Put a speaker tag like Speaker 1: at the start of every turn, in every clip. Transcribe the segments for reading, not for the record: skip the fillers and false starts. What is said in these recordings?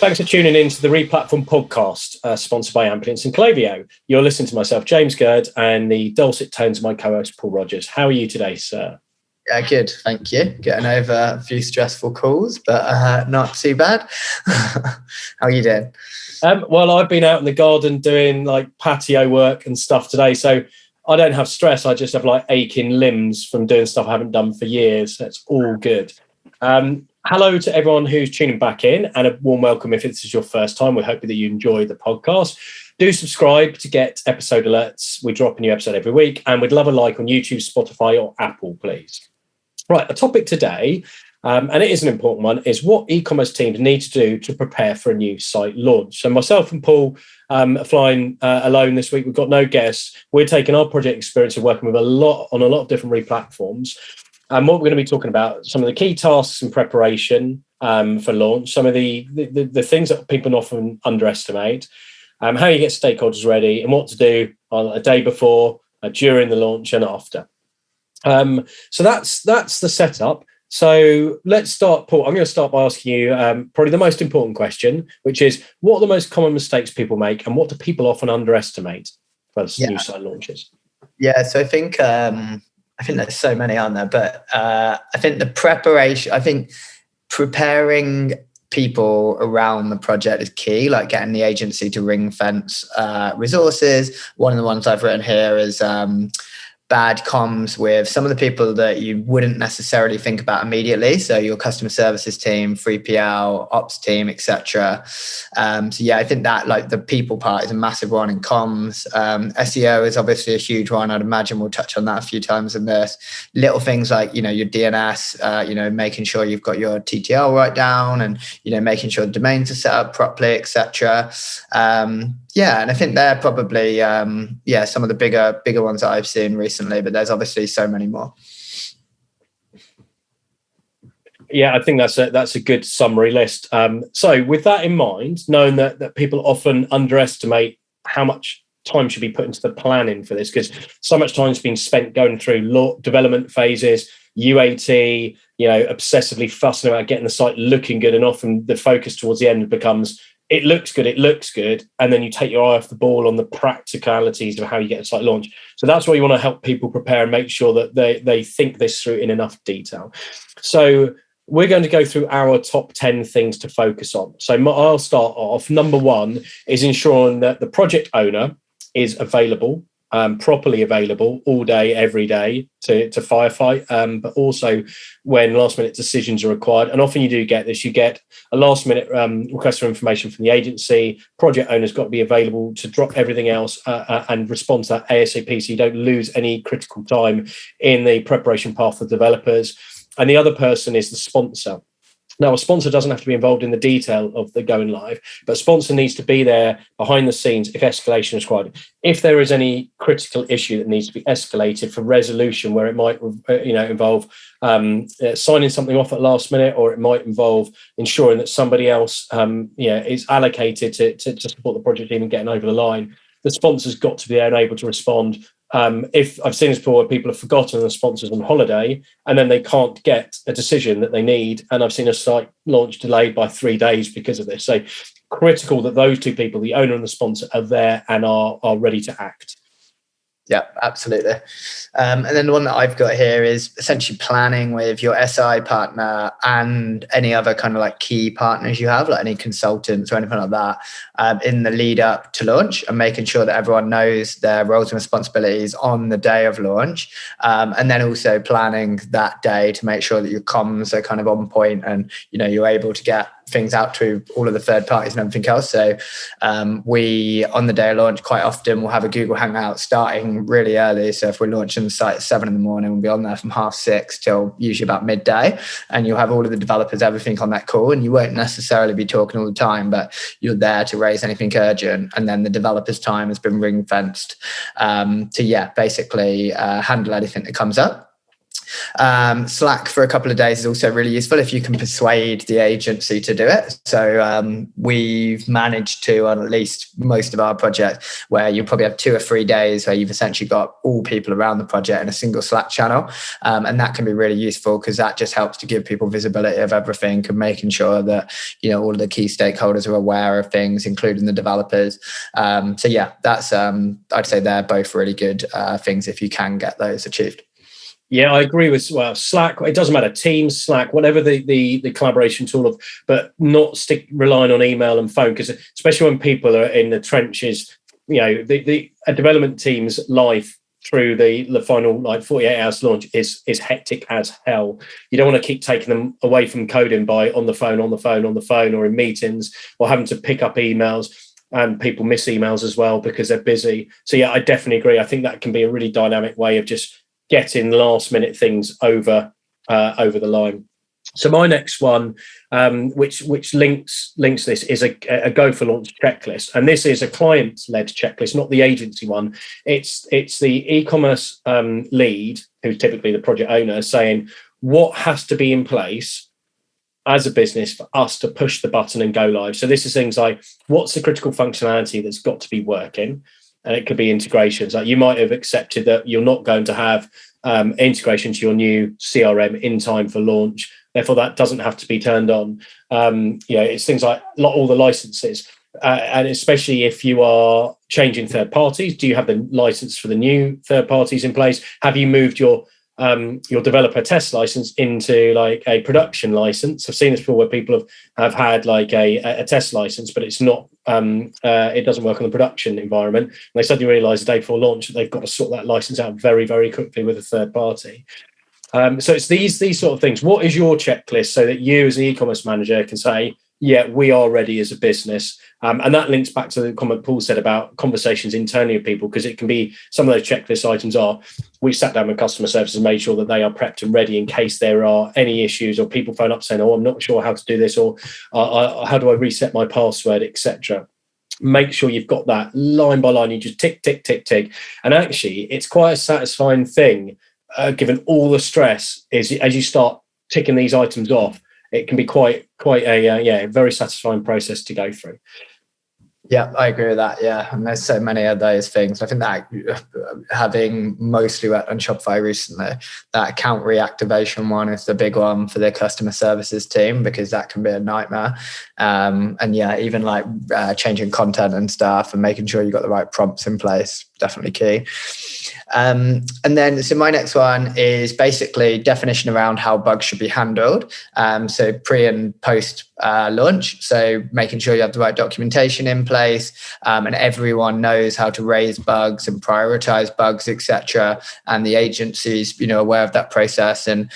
Speaker 1: Thanks for tuning in to the Replatform podcast, sponsored by Ampliance and Klaviyo. You're listening to myself, James Gurd, and the dulcet tones of my co-host, Paul Rogers. How are you today, sir?
Speaker 2: Yeah, good. Thank you. Getting over a few stressful calls, but not too bad. How are you doing?
Speaker 1: Well, I've been out in the garden doing like patio work and stuff today, so I don't have stress. I just have like aching limbs from doing stuff I haven't done for years. That's all good. Hello to everyone who's tuning back in, and a warm welcome if this is your first time. We hope that you enjoy the podcast. Do subscribe to get episode alerts. We drop a new episode every week, and we'd love a like on YouTube, Spotify, or Apple, please. Right, the topic today, and it is an important one, is what e-commerce teams need to do to prepare for a new site launch. So myself and Paul are flying alone this week. We've got no guests. We're taking our project experience of working with a lot of different replatforms. And what we're going to be talking about, some of the key tasks in preparation for launch, some of the things that people often underestimate, how you get stakeholders ready, and what to do on a day before, during the launch, and after. So that's the setup. So let's start, Paul. I'm going to start by asking you probably the most important question, which is, what are the most common mistakes people make, and what do people often underestimate for new site launches?
Speaker 2: Yeah, so I think there's so many on there, but I think the preparation, preparing people around the project is key, like getting the agency to ring fence resources. One of the ones I've written here is bad comms with some of the people that you wouldn't necessarily think about immediately. So your customer services team, 3PL, ops team, etc. I think that like the people part is a massive one in comms. SEO is obviously a huge one. I'd imagine we'll touch on that a few times in this. Little things like, your DNS, making sure you've got your TTL right down, and, making sure the domains are set up properly, etc. And I think they're probably, some of the bigger ones that I've seen recently, but there's obviously so many more.
Speaker 1: Yeah, I think that's a good summary list. So with that in mind, knowing that people often underestimate how much time should be put into the planning for this, because so much time has been spent going through development phases, UAT, obsessively fussing about getting the site looking good, and often the focus towards the end becomes, it looks good, and then you take your eye off the ball on the practicalities of how you get a site launch. So that's why you want to help people prepare and make sure that they think this through in enough detail. So we're going to go through our top 10 things to focus on. So I'll start off. Number one is ensuring that the project owner is available, properly available all day, every day to firefight, but also when last minute decisions are required. And often you do get this, you get a last minute request for information from the agency. Project owner's got to be available to drop everything else and respond to that ASAP, so you don't lose any critical time in the preparation path for developers. And the other person is the sponsor. Now, a sponsor doesn't have to be involved in the detail of the going live, but a sponsor needs to be there behind the scenes if escalation is required. If there is any critical issue that needs to be escalated for resolution, where it might involve signing something off at last minute, or it might involve ensuring that somebody else is allocated to support the project team and getting over the line, the sponsor's got to be there and able to respond. If I've seen this before, where people have forgotten the sponsors on holiday and then they can't get a decision that they need, and I've seen a site launch delayed by 3 days because of this. So critical that those two people, the owner and the sponsor, are there and are ready to act.
Speaker 2: Yeah, absolutely. And then the one that I've got here is essentially planning with your SI partner and any other kind of like key partners you have, like any consultants or anything like that, in the lead up to launch, and making sure that everyone knows their roles and responsibilities on the day of launch. And then also planning that day to make sure that your comms are kind of on point, and, you're able to get things out to all of the third parties and everything else. So we, on the day of launch, quite often will have a Google Hangout starting really early. So if we're launching the site at 7 a.m, we'll be on there from 6:30 till usually about midday, and you'll have all of the developers, everything on that call, and you won't necessarily be talking all the time, but you're there to raise anything urgent. And then the developers' time has been ring fenced to basically handle anything that comes up. Slack for a couple of days is also really useful if you can persuade the agency to do it. So we've managed to, on at least most of our projects, where you probably have 2 or 3 days where you've essentially got all people around the project in a single Slack channel. And that can be really useful because that just helps to give people visibility of everything and making sure that, all of the key stakeholders are aware of things, including the developers. So yeah, that's, I'd say they're both really good things if you can get those achieved.
Speaker 1: Yeah, I agree with Slack. It doesn't matter, Teams, Slack, whatever the collaboration tool but not relying on email and phone, because especially when people are in the trenches, a development team's life through the final 48 hours launch is hectic as hell. You don't want to keep taking them away from coding by on the phone, or in meetings, or having to pick up emails. And people miss emails as well because they're busy. So yeah, I definitely agree. I think that can be a really dynamic way of just getting last minute things over the line. So my next one, which links this, is a go for launch checklist, and this is a client led checklist, not the agency one. It's the e-commerce lead, who's typically the project owner, saying what has to be in place as a business for us to push the button and go live. So this is things like, what's the critical functionality that's got to be working? And it could be integrations. Like you might have accepted that you're not going to have integration to your new CRM in time for launch. Therefore, that doesn't have to be turned on. It's things like all the licenses. And especially if you are changing third parties, do you have the license for the new third parties in place? Have you moved your developer test license into like a production license? I've seen this before where people have had like a test license, but it's not, it doesn't work on the production environment. And they suddenly realize the day before launch that they've got to sort that license out very, very quickly with a third party. So it's these sort of things. What is your checklist so that you as an e-commerce manager can say, yeah, we are ready as a business? And that links back to the comment Paul said about conversations internally with people, because it can be, some of those checklist items are, we sat down with customer services and made sure that they are prepped and ready in case there are any issues, or people phone up saying, oh, I'm not sure how to do this, or how do I reset my password, etc. Make sure you've got that line by line. You just tick, tick, tick, tick. And actually, it's quite a satisfying thing, given all the stress, is as you start ticking these items off, it can be quite a very satisfying process to go through.
Speaker 2: Yeah, I agree with that. Yeah, and there's so many of those things. I think that having mostly worked on Shopify recently, that account reactivation one is the big one for the customer services team, because that can be a nightmare. And yeah, even like changing content and stuff and making sure you got the right prompts in place, definitely key. And then, so my next one is basically definition around how bugs should be handled. So pre and post launch. So making sure you have the right documentation in place, and everyone knows how to raise bugs and prioritize bugs, etc. And the agency's, aware of that process and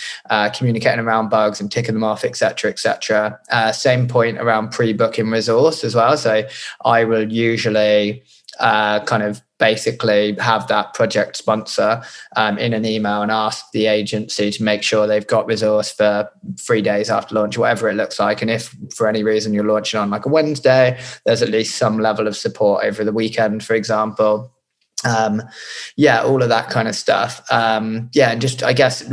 Speaker 2: communicating around bugs and ticking them off, etc., etc. Same point around pre-booking resource as well. So I will usually kind of basically have that project sponsor in an email and ask the agency to make sure they've got resource for 3 days after launch, whatever it looks like. And if for any reason you're launching on like a Wednesday, there's at least some level of support over the weekend, for example. All of that kind of stuff. And just, I guess,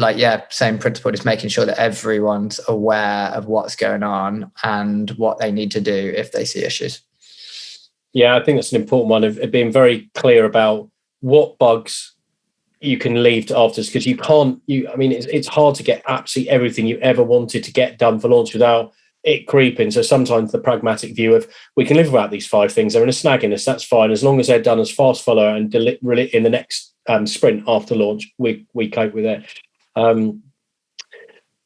Speaker 2: same principle, just making sure that everyone's aware of what's going on and what they need to do if they see issues.
Speaker 1: Yeah, I think that's an important one, of being very clear about what bugs you can leave to after, because it's hard to get absolutely everything you ever wanted to get done for launch without it creeping. So sometimes the pragmatic view of, we can live without these 5 things, they're in a snagging list, that's fine, as long as they're done as fast follower and in the next sprint after launch, we cope with it.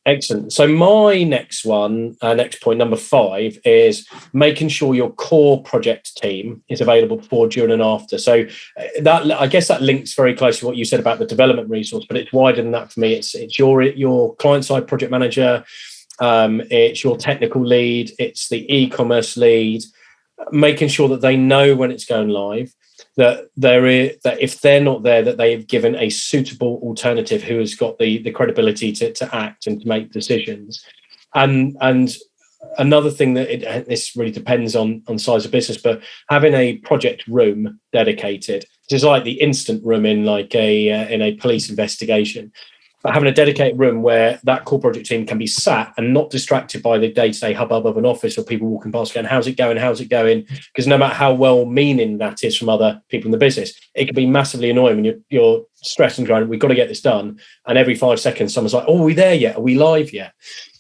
Speaker 1: Excellent. So my next point, number 5, is making sure your core project team is available before, during, and after. So that, I guess, that links very closely to what you said about the development resource, but it's wider than that for me. It's your client side project manager, it's your technical lead, it's the e-commerce lead, making sure that they know when it's going live, that if they're not there, that they have given a suitable alternative who has got the credibility to act and to make decisions. And another thing that this really depends on size of business, but having a project room dedicated, which is like the instant room in like in a police investigation. but having a dedicated room where that core project team can be sat and not distracted by the day-to-day hubbub of an office or people walking past going, how's it going? Because no matter how well-meaning that is from other people in the business, it can be massively annoying when you're stressed and going, we've got to get this done. And every 5 seconds, someone's like, oh, are we there yet? Are we live yet?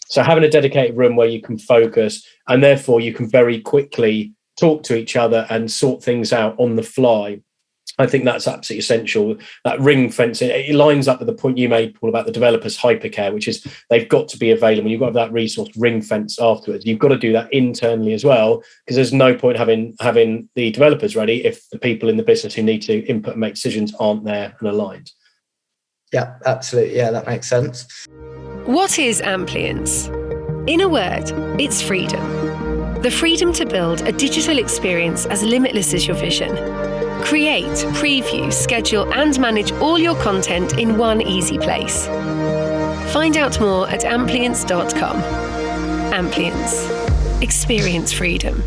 Speaker 1: So having a dedicated room where you can focus, and therefore you can very quickly talk to each other and sort things out on the fly, I think that's absolutely essential. That ring fencing, it lines up with the point you made, Paul, about the developers' hypercare, which is they've got to be available. You've got to have that resource ring fence afterwards. You've got to do that internally as well, because there's no point having the developers ready if the people in the business who need to input and make decisions aren't there and aligned.
Speaker 2: Yeah, absolutely. Yeah, that makes sense.
Speaker 3: What is Amplience? In a word, it's freedom. The freedom to build a digital experience as limitless as your vision. Create, preview, schedule, and manage all your content in one easy place. Find out more at amplience.com. Amplience. Experience freedom.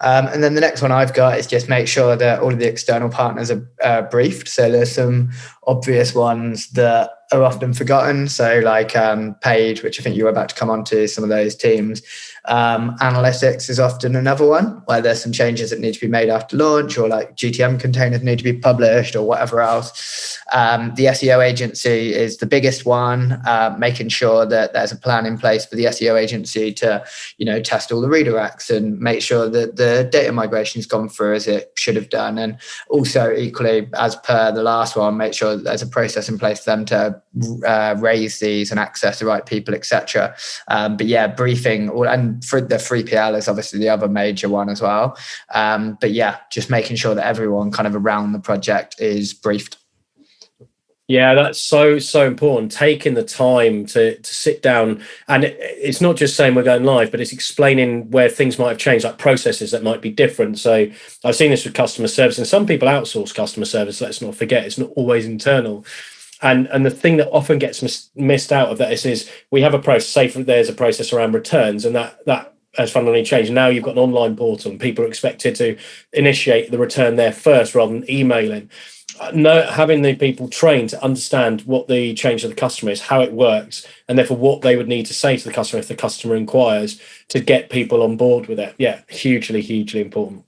Speaker 2: And then the next one I've got is just make sure that all of the external partners are briefed. So there's some obvious ones that are often forgotten. So like paid, which I think you were about to come on to, some of those teams. Analytics is often another one where there's some changes that need to be made after launch, or like GTM containers need to be published or whatever else. The SEO agency is the biggest one, making sure that there's a plan in place for the SEO agency to, test all the redirects and make sure that the data migration has gone through as it should have done. And also equally, as per the last one, make sure that there's a process in place for them to raise these and access the right people, etc. But yeah, briefing, and for the 3PL is obviously the other major one as well. But yeah, just making sure that everyone kind of around the project is briefed.
Speaker 1: Yeah, that's so important. Taking the time to sit down, and it's not just saying we're going live, but it's explaining where things might have changed, like processes that might be different. So I've seen this with customer service, and some people outsource customer service. Let's not forget, it's not always internal. And the thing that often gets missed out of that is we have a process. Say there's a process around returns, and that has fundamentally changed. Now you've got an online portal, and people are expected to initiate the return there first rather than emailing. Having the people trained to understand what the change of the customer is, how it works, and therefore what they would need to say to the customer if the customer inquires to get people on board with it. Yeah, hugely important.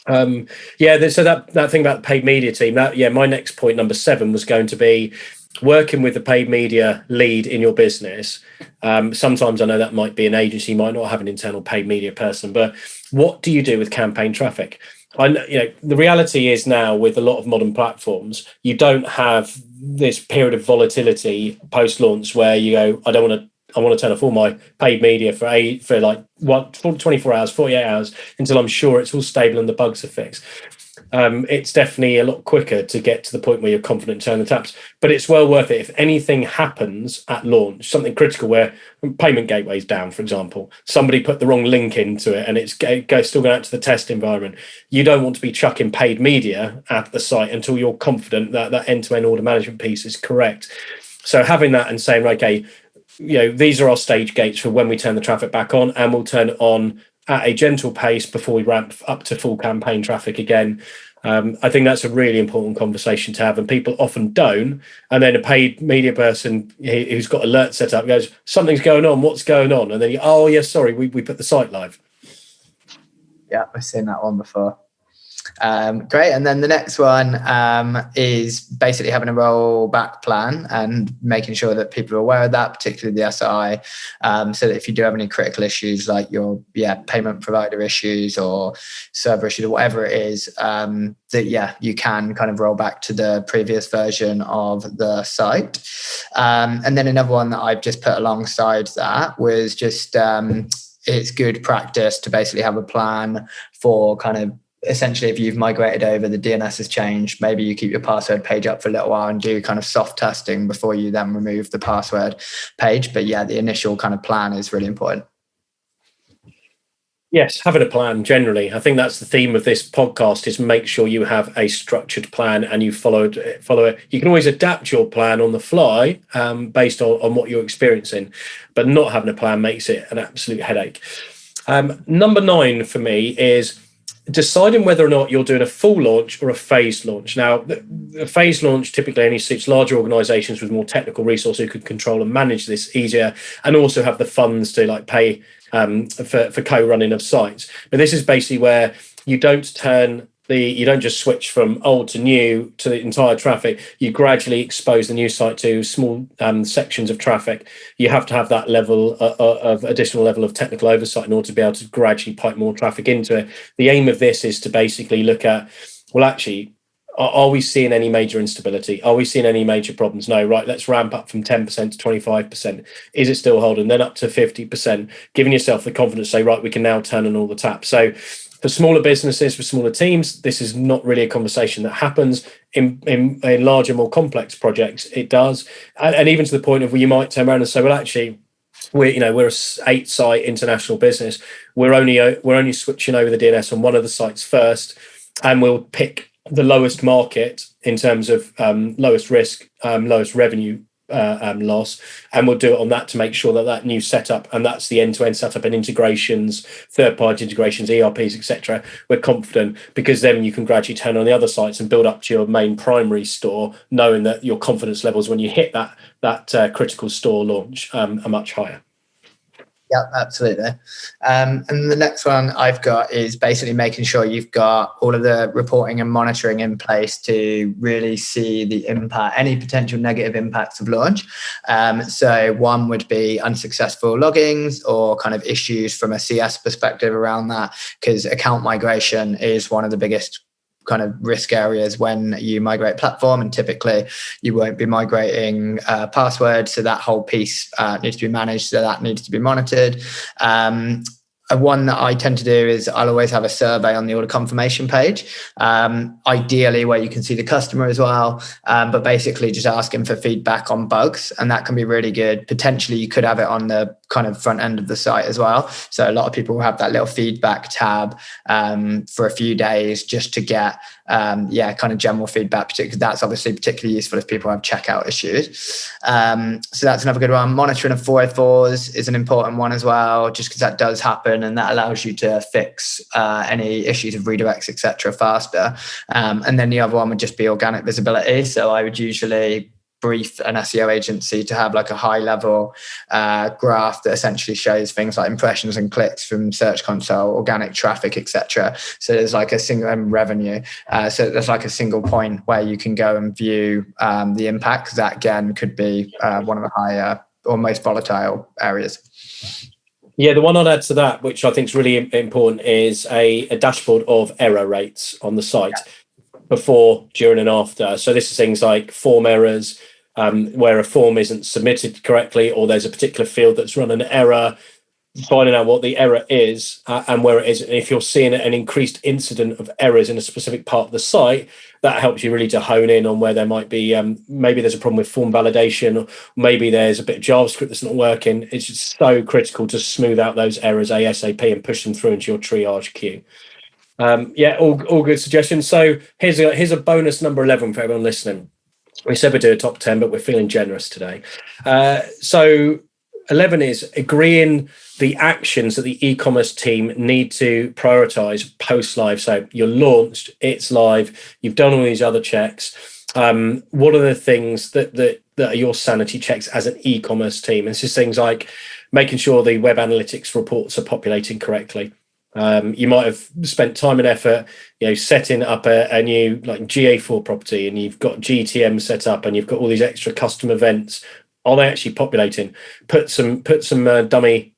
Speaker 1: So that thing about the paid media team, my next point, number 7, was going to be working with the paid media lead in your business. Sometimes I know that might be an agency, might not have an internal paid media person, but what do you do with campaign traffic? The reality is now with a lot of modern platforms, you don't have this period of volatility post-launch where you go, I want to turn off all my paid media for 24 hours, 48 hours until I'm sure it's all stable and the bugs are fixed. It's definitely a lot quicker to get to the point where you're confident to turn the taps, but it's well worth it. If anything happens at launch, something critical where payment gateway's down, for example, somebody put the wrong link into it and it's still going out to the test environment, you don't want to be chucking paid media at the site until you're confident that that end-to-end order management piece is correct. So having that and saying, okay, these are our stage gates for when we turn the traffic back on, and we'll turn it on at a gentle pace before we ramp up to full campaign traffic again. I think that's a really important conversation to have, and people often don't. And then a paid media person who's got alerts set up goes, something's going on, what's going on? And then we put the site live.
Speaker 2: Yeah, I've seen that one before. Great. And then the next one is basically having a rollback plan and making sure that people are aware of that, particularly the SI, so that if you do have any critical issues like your payment provider issues or server issues or whatever it is, you can kind of roll back to the previous version of the site. And then another one that I've just put alongside that was just it's good practice to basically have a plan for kind of, essentially, if you've migrated over, the DNS has changed, maybe you keep your password page up for a little while and do kind of soft testing before you then remove the password page. But yeah, the initial kind of plan is really important.
Speaker 1: Yes, having a plan generally. I think that's the theme of this podcast, is make sure you have a structured plan and you follow it. You can always adapt your plan on the fly based on what you're experiencing, but not having a plan makes it an absolute headache. Number 9 for me is deciding whether or not you're doing a full launch or a phased launch. Now, the phased launch typically only suits larger organizations with more technical resources who can control and manage this easier, and also have the funds to like pay for co-running of sites. But this is basically where you don't just switch from old to new to the entire traffic. You gradually expose the new site to small sections of traffic. You have to have that level of additional level of technical oversight in order to be able to gradually pipe more traffic into it. The aim of this is to basically look at, well, actually, are we seeing any major instability? Are we seeing any major problems? No, right, let's ramp up from 10% to 25%. Is it still holding? Then up to 50%, giving yourself the confidence to say, right, we can now turn on all the taps. So for smaller businesses, for smaller teams, this is not really a conversation that happens. In larger, more complex projects, it does. And even to the point of where you might turn around and say, well, actually, we're a 8-site international business. We're only switching over the DNS on one of the sites first, and we'll pick the lowest market in terms of lowest risk, lowest revenue loss, and we'll do it on that to make sure that new setup, and that's the end-to-end setup and integrations, third-party integrations, ERPs, etc. We're confident, because then you can gradually turn on the other sites and build up to your main primary store, knowing that your confidence levels when you hit that critical store launch are much higher.
Speaker 2: Yeah, absolutely. And the next one I've got is basically making sure you've got all of the reporting and monitoring in place to really see the impact, any potential negative impacts of launch. So one would be unsuccessful loggings or kind of issues from a CS perspective around that, because account migration is one of the biggest kind of risk areas when you migrate platform, and typically you won't be migrating passwords, so that whole piece needs to be managed, so that needs to be monitored. One that I tend to do is I'll always have a survey on the order confirmation page, ideally where you can see the customer as well, but basically just asking for feedback on bugs, and that can be really good. Potentially you could have it on the kind of front end of the site as well, so a lot of people will have that little feedback tab for a few days just to get kind of general feedback, because that's obviously particularly useful if people have checkout issues. So that's another good one. Monitoring of 404s is an important one as well, just because that does happen, and that allows you to fix any issues of redirects, etc. faster. And then the other one would just be organic visibility. So I would usually brief an SEO agency to have like a high level graph that essentially shows things like impressions and clicks from Search Console, organic traffic, etc. So there's like a single revenue. So there's like a single point where you can go and view the impact, because that again could be one of the higher or most volatile areas.
Speaker 1: Yeah, the one I'd add to that, which I think is really important, is a dashboard of error rates on the site before, during, and after. So this is things like form errors, where a form isn't submitted correctly, or there's a particular field that's run an error, finding out what the error is and where it is. And if you're seeing an increased incident of errors in a specific part of the site, that helps you really to hone in on where there might be, maybe there's a problem with form validation, or maybe there's a bit of JavaScript that's not working. It's just so critical to smooth out those errors ASAP and push them through into your triage queue. All good suggestions. So here's a bonus number 11 for everyone listening. We said we'd do a top 10, but we're feeling generous today. So 11 is agreeing the actions that the e-commerce team need to prioritize post-live. So you're launched, it's live, you've done all these other checks. What are the things that are your sanity checks as an e-commerce team? And it's just things like making sure the web analytics reports are populating correctly. You might have spent time and effort, setting up a new like GA4 property, and you've got GTM set up, and you've got all these extra custom events. Are they actually populating? Put some dummy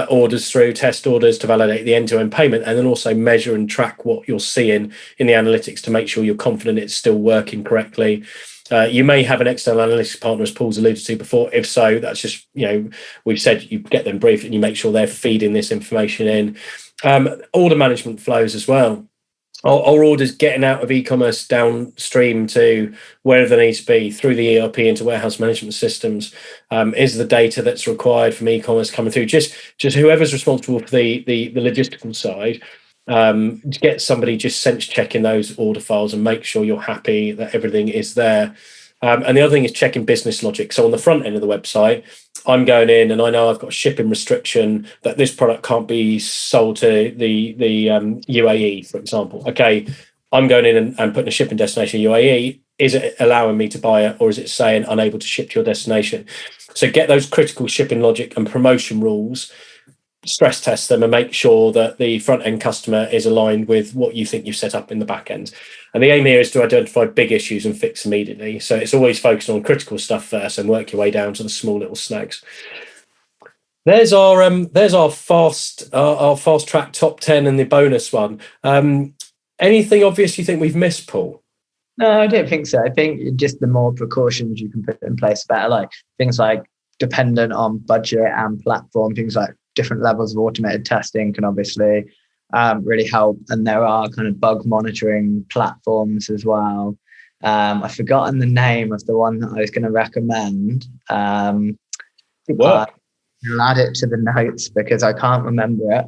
Speaker 1: orders through, test orders to validate the end-to-end payment, and then also measure and track what you're seeing in the analytics to make sure you're confident it's still working correctly. You may have an external analytics partner, as Paul's alluded to before. If so, that's just, we've said you get them briefed and you make sure they're feeding this information in. Order management flows as well. Are orders getting out of e-commerce downstream to wherever they need to be, through the ERP into warehouse management systems? Is the data that's required from e-commerce coming through? Just whoever's responsible for the logistical side, get somebody just sense checking those order files and make sure you're happy that everything is there. And the other thing is checking business logic. So on the front end of the website, I'm going in and I know I've got a shipping restriction that this product can't be sold to the UAE, for example. Okay, I'm going in and putting a shipping destination UAE. Is it allowing me to buy it, or is it saying unable to ship to your destination? So get those critical shipping logic and promotion rules, stress test them, and make sure that the front end customer is aligned with what you think you've set up in the back end. And the aim here is to identify big issues and fix immediately. So it's always focusing on critical stuff first and work your way down to the small little snags. There's our fast track top 10 and the bonus one. Anything obvious you think we've missed, Paul?
Speaker 2: No, I don't think so. I think just the more precautions you can put in place, better. Like things like dependent on budget and platform, things like different levels of automated testing can obviously really help. And there are kind of bug monitoring platforms as well. I've forgotten the name of the one that I was going to recommend. I'll add it to the notes because I can't remember it.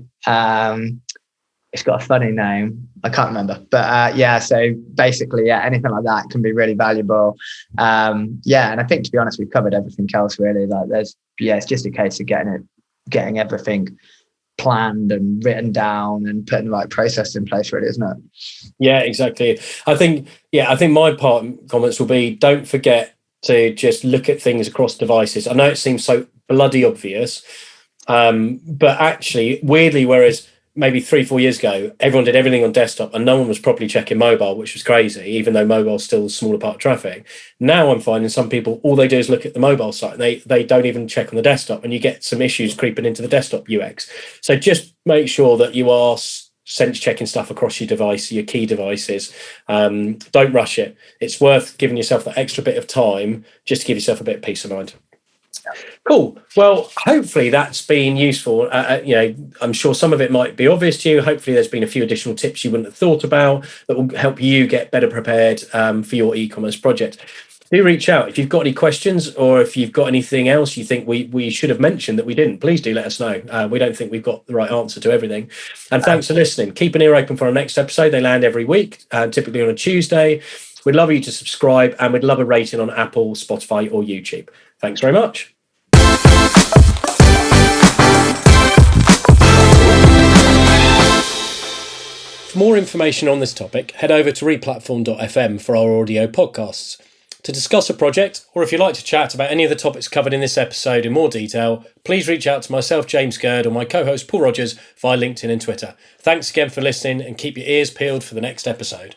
Speaker 2: It's got a funny name. I can't remember. But so basically, anything like that can be really valuable. And I think, to be honest, we've covered everything else really. Like it's just a case of getting everything planned and written down and putting the right process in place, really, isn't it?
Speaker 1: Yeah, exactly. I think my comments will be, don't forget to just look at things across devices. I know it seems so bloody obvious, but actually, weirdly, whereas maybe 3-4 years ago, everyone did everything on desktop and no one was properly checking mobile, which was crazy, even though mobile's still a smaller part of traffic. Now I'm finding some people, all they do is look at the mobile site. They don't even check on the desktop, and you get some issues creeping into the desktop UX. So just make sure that you are sense checking stuff across your device, your key devices. Don't rush it. It's worth giving yourself that extra bit of time just to give yourself a bit of peace of mind. Cool. Well, hopefully that's been useful. I'm sure some of it might be obvious to you. Hopefully there's been a few additional tips you wouldn't have thought about that will help you get better prepared for your e-commerce project. Do reach out if you've got any questions, or if you've got anything else you think we should have mentioned that we didn't. Please do let us know. We don't think we've got the right answer to everything. And thanks for listening. Keep an ear open for our next episode. They land every week, typically on a Tuesday. We'd love you to subscribe, and we'd love a rating on Apple, Spotify, or YouTube. Thanks very much. For more information on this topic, head over to replatform.fm for our audio podcasts. To discuss a project, or if you'd like to chat about any of the topics covered in this episode in more detail, please reach out to myself, James Gurd, or my co-host Paul Rogers via LinkedIn and Twitter. Thanks again for listening, and keep your ears peeled for the next episode.